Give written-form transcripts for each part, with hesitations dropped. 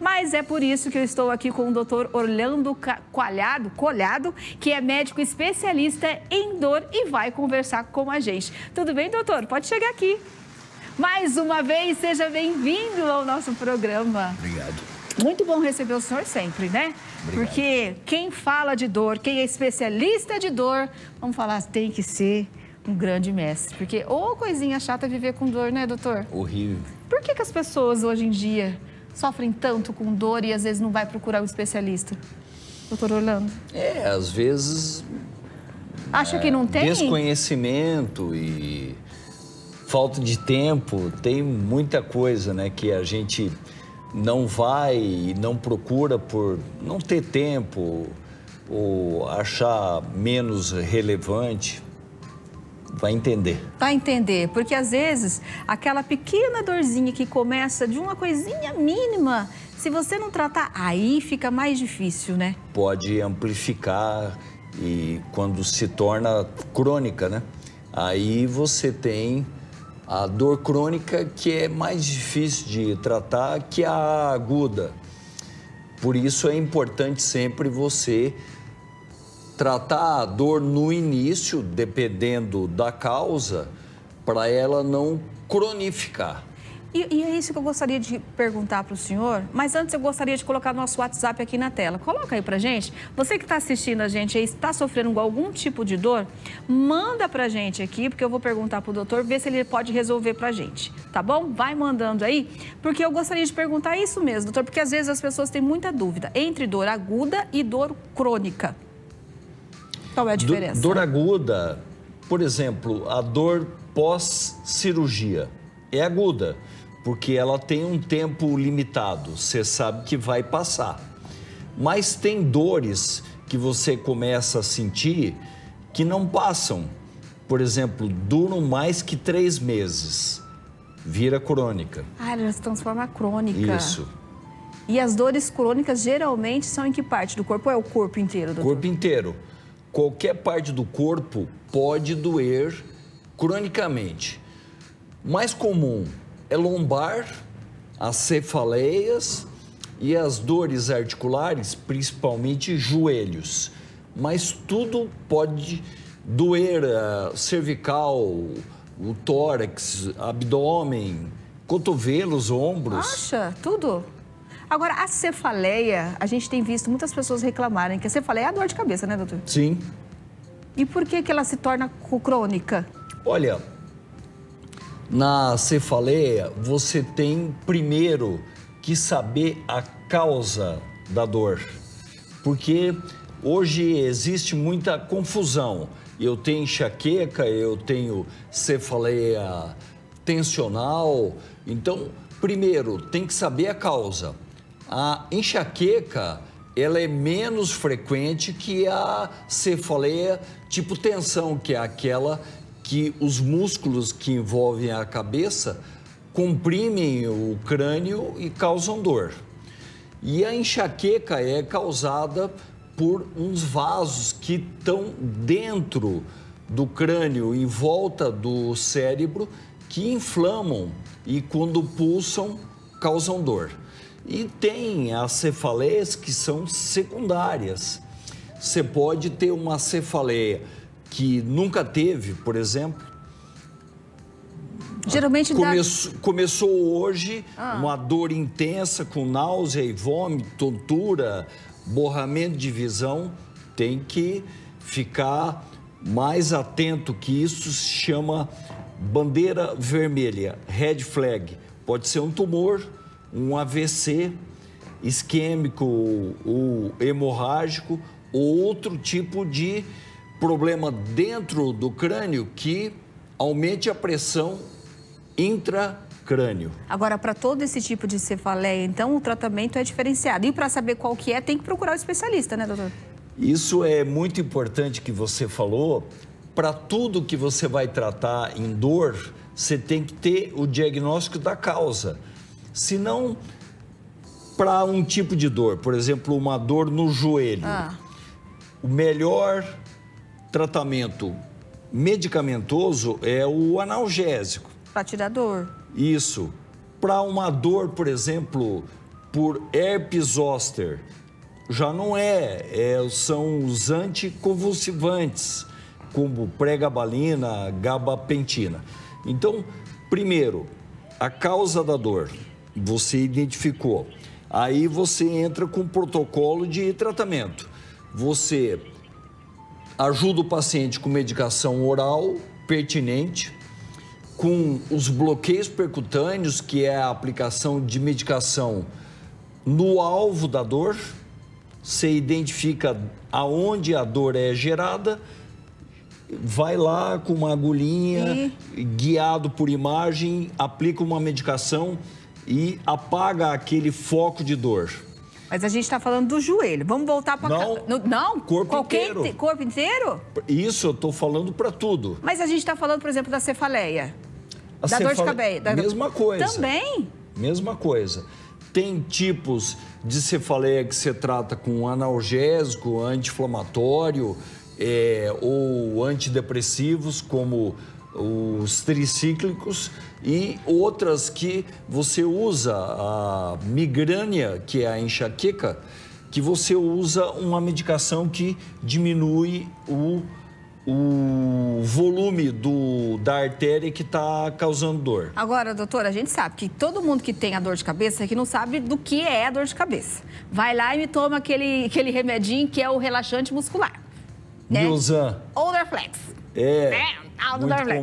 Mas é por isso que eu estou aqui com o Dr. Orlando Collado, que é médico especialista em dor e vai conversar com a gente. Tudo bem, doutor? Pode chegar aqui. Mais uma vez, seja bem-vindo ao nosso programa. Obrigado. Muito bom receber o senhor sempre, né? Obrigado. Porque quem fala de dor, quem é especialista de dor, vamos falar, tem que ser um grande mestre. Porque, ô, coisinha chata viver com dor, né, doutor? Horrível. Por que as pessoas hoje em dia sofrem tanto com dor e às vezes não vai procurar um especialista? Doutor Orlando? Às vezes... Acha que não tem? Desconhecimento e falta de tempo. Tem muita coisa, né, que a gente não vai e não procura por não ter tempo ou achar menos relevante. Vai entender. Vai entender, porque às vezes aquela pequena dorzinha que começa de uma coisinha mínima, se você não tratar, aí fica mais difícil, né? Pode amplificar e quando se torna crônica, né? Aí você tem a dor crônica que é mais difícil de tratar que a aguda. Por isso é importante sempre você tratar a dor no início, dependendo da causa, para ela não cronificar. E é isso que eu gostaria de perguntar para o senhor, mas antes eu gostaria de colocar nosso WhatsApp aqui na tela. Coloca aí pra gente. Você que está assistindo a gente aí, está sofrendo com algum tipo de dor, manda pra gente aqui, porque eu vou perguntar pro doutor, ver se ele pode resolver pra gente, tá bom? Vai mandando aí, porque eu gostaria de perguntar isso mesmo, doutor, porque às vezes as pessoas têm muita dúvida entre dor aguda e dor crônica. Qual é a diferença? Dor aguda, por exemplo, a dor pós-cirurgia é aguda, porque ela tem um tempo limitado, você sabe que vai passar. Mas tem dores que você começa a sentir que não passam. Por exemplo, duram mais que 3 meses, vira crônica. Ah, ela se transforma crônica. Isso. E as dores crônicas geralmente são em que parte do corpo? Ou é o corpo inteiro, doutor? Corpo inteiro. Qualquer parte do corpo pode doer cronicamente. Mais comum é lombar, as cefaleias e as dores articulares, principalmente joelhos. Mas tudo pode doer, cervical, o tórax, abdômen, cotovelos, ombros. Acha? Tudo? Agora, a cefaleia, a gente tem visto muitas pessoas reclamarem que a cefaleia é a dor de cabeça, né, doutor? Sim. E por que ela se torna crônica? Olha, na cefaleia, você tem primeiro que saber a causa da dor. Porque hoje existe muita confusão. Eu tenho enxaqueca, eu tenho cefaleia tensional. Então, primeiro, tem que saber a causa. A enxaqueca, ela é menos frequente que a cefaleia tipo tensão, que é aquela que os músculos que envolvem a cabeça comprimem o crânio e causam dor. E a enxaqueca é causada por uns vasos que estão dentro do crânio, em volta do cérebro, que inflamam e quando pulsam, causam dor. E tem as cefaleias que são secundárias. Você pode ter uma cefaleia que nunca teve, por exemplo. Geralmente começou hoje uma dor intensa com náusea e vômito, tontura, borramento de visão. Tem que ficar mais atento que isso se chama bandeira vermelha, red flag. Pode ser um tumor, um AVC isquêmico ou hemorrágico ou outro tipo de problema dentro do crânio que aumente a pressão intracrânio. Agora, para todo esse tipo de cefaleia, então, o tratamento é diferenciado. E para saber qual que é, tem que procurar o especialista, né, doutor? Isso é muito importante que você falou. Para tudo que você vai tratar em dor, você tem que ter o diagnóstico da causa. Senão, para um tipo de dor, por exemplo, uma dor no joelho, o melhor tratamento medicamentoso é o analgésico. Para tirar dor. Isso. Para uma dor, por exemplo, por herpes zoster. Já não são os anticonvulsivantes, como pregabalina, gabapentina. Então, primeiro, a causa da dor, você identificou. Aí você entra com um protocolo de tratamento. Você ajuda o paciente com medicação oral pertinente, com os bloqueios percutâneos, que é a aplicação de medicação no alvo da dor. Você identifica aonde a dor é gerada, vai lá com uma agulhinha, guiado por imagem, aplica uma medicação e apaga aquele foco de dor. Mas a gente está falando do joelho. Vamos voltar para cá. Não, corpo inteiro. Corpo inteiro? Isso, eu estou falando para tudo. Mas a gente está falando, por exemplo, da cefaleia. Dor de cabeça. Mesma coisa. Também? Mesma coisa. Tem tipos de cefaleia que você trata com analgésico, anti-inflamatório ou antidepressivos, como os tricíclicos, e outras que você usa, a migrânia, que é a enxaqueca, que você usa uma medicação que diminui o volume da artéria que está causando dor. Agora, doutora, a gente sabe que todo mundo que tem a dor de cabeça aqui não sabe do que é a dor de cabeça. Vai lá e me toma aquele remedinho que é o relaxante muscular. Nilzan. Olderflex.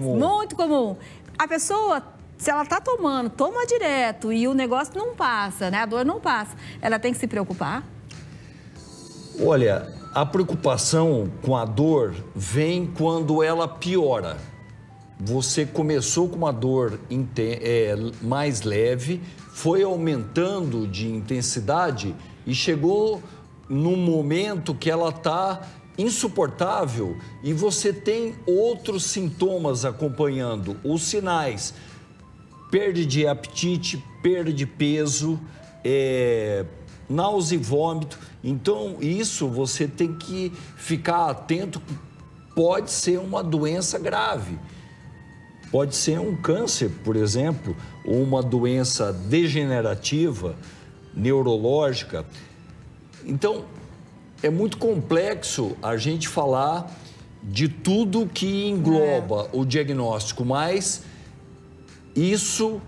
Muito comum. A pessoa, se ela está tomando, toma direto e o negócio não passa, né? A dor não passa. Ela tem que se preocupar? Olha, a preocupação com a dor vem quando ela piora. Você começou com uma dor mais leve, foi aumentando de intensidade e chegou num momento que ela está insuportável e você tem outros sintomas acompanhando, os sinais: perda de apetite, perda de peso, náusea e vômito. Então, isso você tem que ficar atento, pode ser uma doença grave. Pode ser um câncer, por exemplo, ou uma doença degenerativa, neurológica. Então, é muito complexo a gente falar de tudo que engloba o diagnóstico, mas isso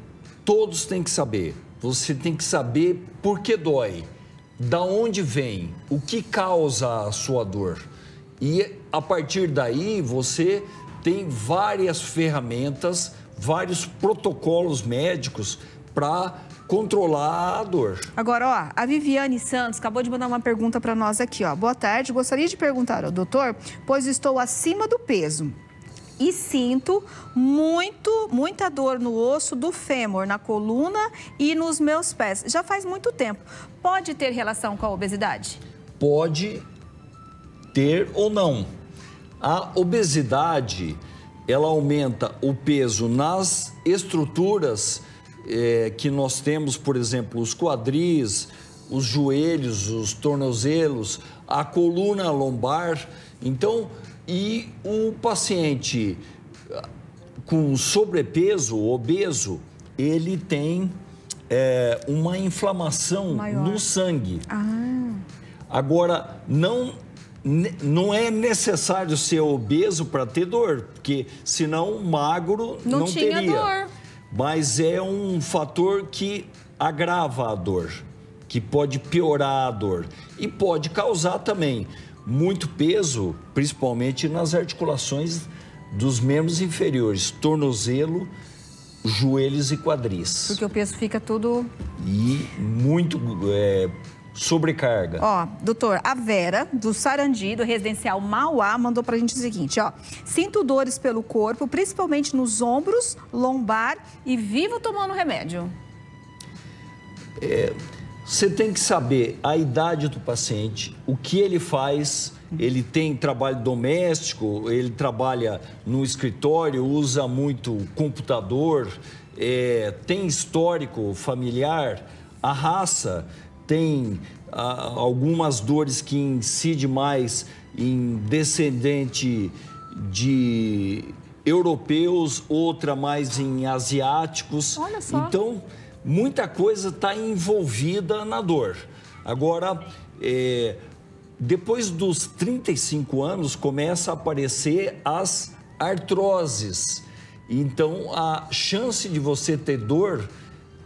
todos têm que saber. Você tem que saber por que dói, da onde vem, o que causa a sua dor. E a partir daí você tem várias ferramentas, vários protocolos médicos para controlar a dor. Agora, ó, a Viviane Santos acabou de mandar uma pergunta para nós aqui, ó. Boa tarde, gostaria de perguntar ao doutor, pois estou acima do peso e sinto muita dor no osso do fêmur, na coluna e nos meus pés. Já faz muito tempo. Pode ter relação com a obesidade? Pode ter ou não. A obesidade, ela aumenta o peso nas estruturas que nós temos, por exemplo, os quadris, os joelhos, os tornozelos, a coluna lombar. Então, e o paciente com sobrepeso, obeso, ele tem uma inflamação no sangue. Agora, não é necessário ser obeso para ter dor, porque senão magro não teria dor. Mas é um fator que agrava a dor, que pode piorar a dor e pode causar também muito peso, principalmente nas articulações dos membros inferiores, tornozelo, joelhos e quadris. Porque o peso fica tudo... E muito sobrecarga. Ó, doutor, a Vera, do Sarandi, do Residencial Mauá, mandou pra gente o seguinte, ó. Sinto dores pelo corpo, principalmente nos ombros, lombar e vivo tomando remédio. Você tem que saber a idade do paciente, o que ele faz. Ele tem trabalho doméstico, ele trabalha no escritório, usa muito computador, tem histórico familiar, a raça, tem algumas dores que incidem mais em descendente de europeus, outra mais em asiáticos. Olha só. Então, muita coisa está envolvida na dor. Agora, depois dos 35 anos, começa a aparecer as artroses. Então, a chance de você ter dor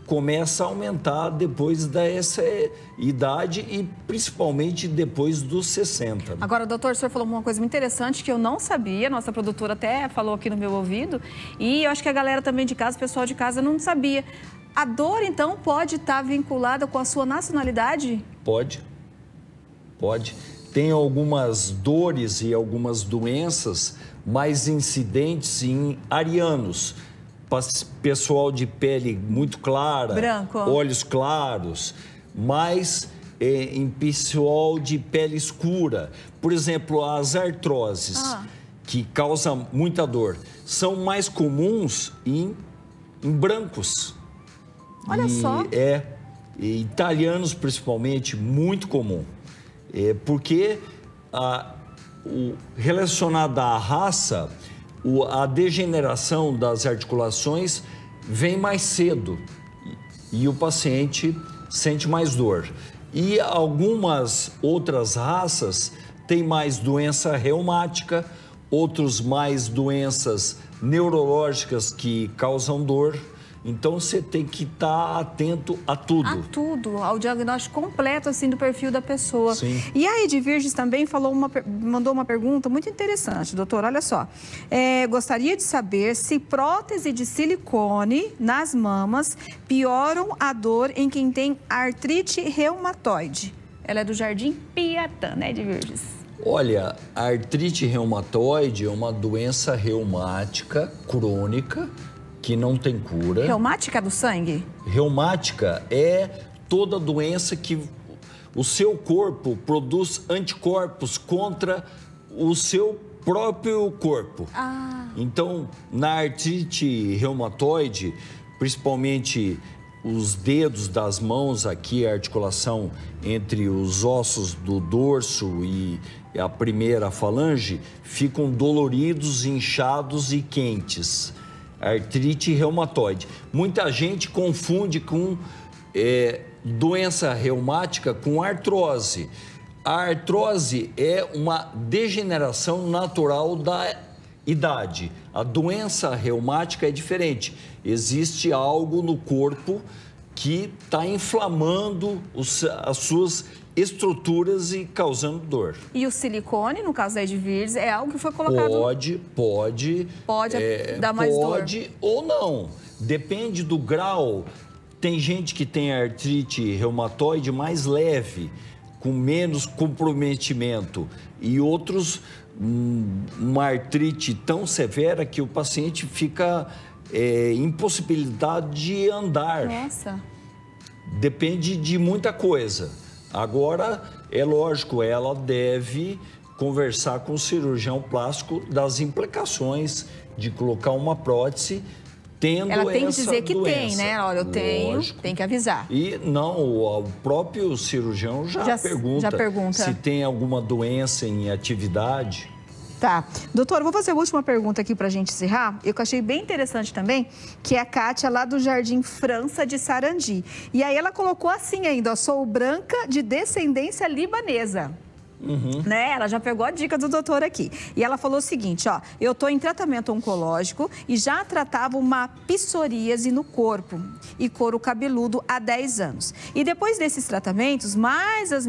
começa a aumentar depois dessa idade e principalmente depois dos 60. Agora, doutor, o senhor falou uma coisa muito interessante que eu não sabia, nossa produtora até falou aqui no meu ouvido, e eu acho que a galera também de casa, o pessoal de casa não sabia. A dor, então, pode estar vinculada com a sua nacionalidade? Pode. Tem algumas dores e algumas doenças mais incidentes em arianos. Pessoal de pele muito clara, branco, olhos claros, mas em pessoal de pele escura. Por exemplo, as artroses, que causam muita dor, são mais comuns em brancos. Olha só. Italianos principalmente, muito comum. Porque relacionada à raça, a degeneração das articulações vem mais cedo e o paciente sente mais dor. E algumas outras raças têm mais doença reumática, outros mais doenças neurológicas que causam dor. Então, você tem que estar atento a tudo. A tudo, ao diagnóstico completo, assim, do perfil da pessoa. Sim. E a Edvirges também mandou uma pergunta muito interessante, doutor, olha só. Gostaria de saber se prótese de silicone nas mamas pioram a dor em quem tem artrite reumatoide. Ela é do Jardim Piatã, né, Edvirges? Olha, a artrite reumatoide é uma doença reumática crônica, que não tem cura. Reumática do sangue? Reumática é toda doença que o seu corpo produz anticorpos contra o seu próprio corpo. Então, na artrite reumatoide, principalmente os dedos das mãos aqui, a articulação entre os ossos do dorso e a primeira falange, ficam doloridos, inchados e quentes. Artrite reumatoide. Muita gente confunde com doença reumática com artrose. A artrose é uma degeneração natural da idade. A doença reumática é diferente. Existe algo no corpo que está inflamando as suas estruturas e causando dor. E o silicone, no caso da Edvirges, é algo que foi colocado... Pode dar mais dor. Pode ou não. Depende do grau. Tem gente que tem artrite reumatoide mais leve, com menos comprometimento. E outros, uma artrite tão severa que o paciente fica impossibilitado de andar. Nossa. Depende de muita coisa. Agora, é lógico, ela deve conversar com o cirurgião plástico das implicações de colocar uma prótese tendo essa doença. Ela tem que dizer que tem, né? Olha, eu tenho, lógico. Tem que avisar. E não, o próprio cirurgião já pergunta se tem alguma doença em atividade. Tá. Doutor, vou fazer a última pergunta aqui para a gente encerrar. Eu achei bem interessante também, que é a Kátia lá do Jardim França de Sarandi. E aí ela colocou assim ainda, ó, sou branca de descendência libanesa. Né? Ela já pegou a dica do doutor aqui. E ela falou o seguinte, ó, eu estou em tratamento oncológico e já tratava uma psoríase no corpo e couro cabeludo há 10 anos. E depois desses tratamentos, mais as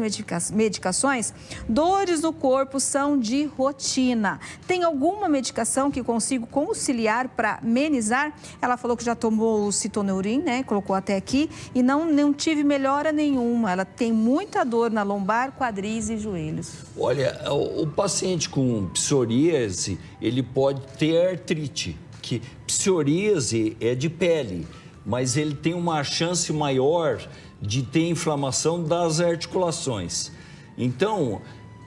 medicações, dores no corpo são de rotina. Tem alguma medicação que consigo conciliar para amenizar? Ela falou que já tomou o Citoneurin, né? Colocou até aqui e não tive melhora nenhuma. Ela tem muita dor na lombar, quadris e joelhos. Olha, o paciente com psoríase, ele pode ter artrite, que psoríase é de pele, mas ele tem uma chance maior de ter inflamação das articulações. Então,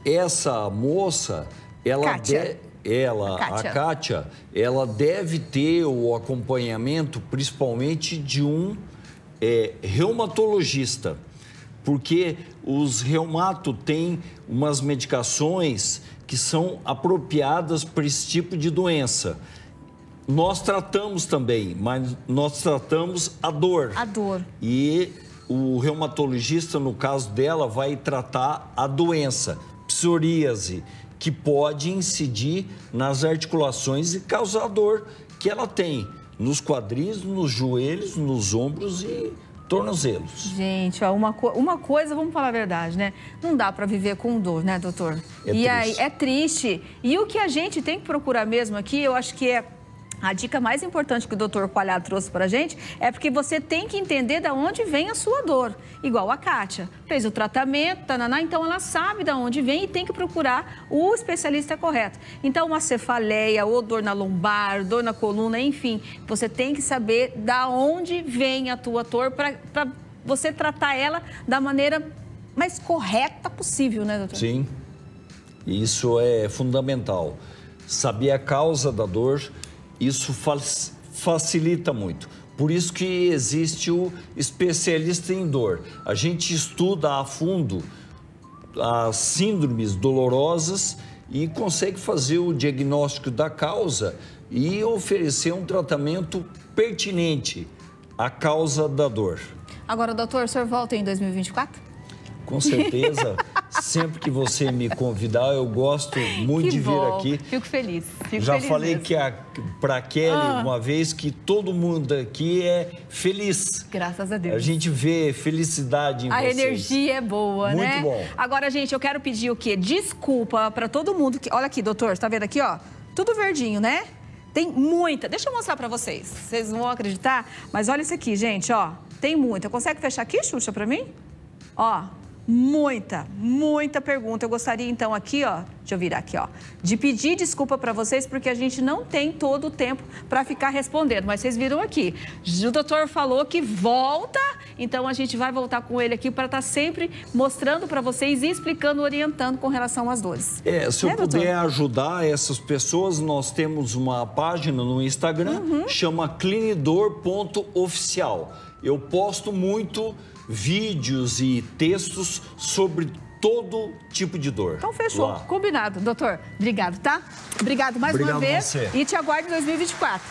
essa moça, a Kátia, ela deve ter o acompanhamento, principalmente de um reumatologista. Porque os reumato têm umas medicações que são apropriadas para esse tipo de doença. nós tratamos também, mas nós tratamos a dor. A dor. E o reumatologista, no caso dela, vai tratar a doença, psoríase, que pode incidir nas articulações e causar dor que ela tem nos quadris, nos joelhos, nos ombros e tornozelos. Gente, ó, uma coisa, vamos falar a verdade, né? Não dá para viver com dor, né, doutor? Aí, é triste. E o que a gente tem que procurar mesmo aqui, eu acho que é a dica mais importante que o doutor Coalhado trouxe para a gente, é porque você tem que entender de onde vem a sua dor. Igual a Kátia, fez o tratamento, então ela sabe de onde vem e tem que procurar o especialista correto. Então, uma cefaleia, ou dor na lombar, dor na coluna, enfim, você tem que saber de onde vem a tua dor para você tratar ela da maneira mais correta possível, né, doutor? Sim, isso é fundamental. Saber a causa da dor, isso facilita muito. Por isso que existe o especialista em dor. A gente estuda a fundo as síndromes dolorosas e consegue fazer o diagnóstico da causa e oferecer um tratamento pertinente à causa da dor. Agora, doutor, o senhor volta em 2024? Com certeza, sempre que você me convidar, eu gosto muito de vir aqui. Fico feliz. Já falei que para a Kelly uma vez que todo mundo aqui é feliz. Graças a Deus. A gente vê felicidade em vocês. A energia é boa, né? Muito bom. Agora, gente, eu quero pedir o quê? Desculpa para todo mundo que... Olha aqui, doutor, tá vendo aqui, ó? Tudo verdinho, né? Tem muita. Deixa eu mostrar para vocês. Vocês não vão acreditar, mas olha isso aqui, gente, ó. Tem muita. Consegue fechar aqui, Xuxa, para mim? Ó. Muita pergunta. Eu gostaria, então, aqui, ó, deixa eu virar aqui, ó, de pedir desculpa para vocês, porque a gente não tem todo o tempo para ficar respondendo. Mas vocês viram aqui, o doutor falou que volta, então a gente vai voltar com ele aqui para estar sempre mostrando para vocês e explicando, orientando com relação às dores. Se eu puder ajudar essas pessoas, nós temos uma página no Instagram, chama clinidor.oficial. Eu posto muito vídeos e textos sobre todo tipo de dor. Então, fechou. Lá. Combinado, doutor. Obrigado, tá? Obrigado mais uma vez. E te aguardo em 2024.